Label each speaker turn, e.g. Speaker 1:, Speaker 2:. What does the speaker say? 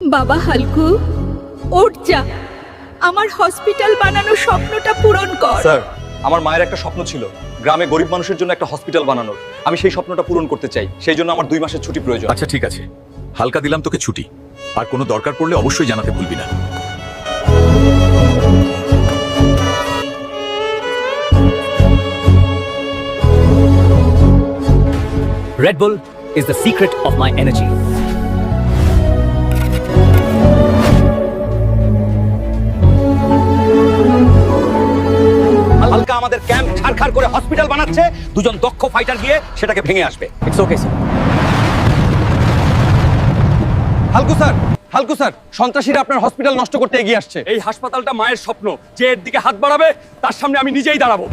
Speaker 1: বাবা হালকু, ওঠ যা, আমার হসপিটাল বানানোর স্বপ্নটা পূরণ কর।
Speaker 2: স্যার, আমার মায়ের একটা স্বপ্ন ছিল গ্রামে গরিব মানুষের জন্য একটা হসপিটাল বানানোর। আমি সেই স্বপ্নটা পূরণ করতে চাই, সেই জন্য আমার 2 মাসের ছুটি প্রয়োজন।
Speaker 3: আচ্ছা ঠিক আছে, হালকা দিলাম তোকে ছুটি। আর কোনো দরকার পড়লে অবশ্যই জানাতে ভুলবি না।
Speaker 4: Red Bull is the secret of my energy.
Speaker 2: হালকা আমাদের ক্যাম্প ছাড়খাড় করে হসপিটাল বানাচ্ছে, দুজন দক্ষ ফাইটার গিয়ে সেটাকে ভেঙে আসবে।
Speaker 4: It's okay, sir.
Speaker 2: হালকু স্যার, সন্ত্রাসীরা আপনার হসপিটাল নষ্ট করতে এগিয়ে আসছে। এই হাসপাতালটা মায়ের স্বপ্ন, যে এর দিকে হাত বাড়াবে তার সামনে আমি নিজেই দাঁড়াবো।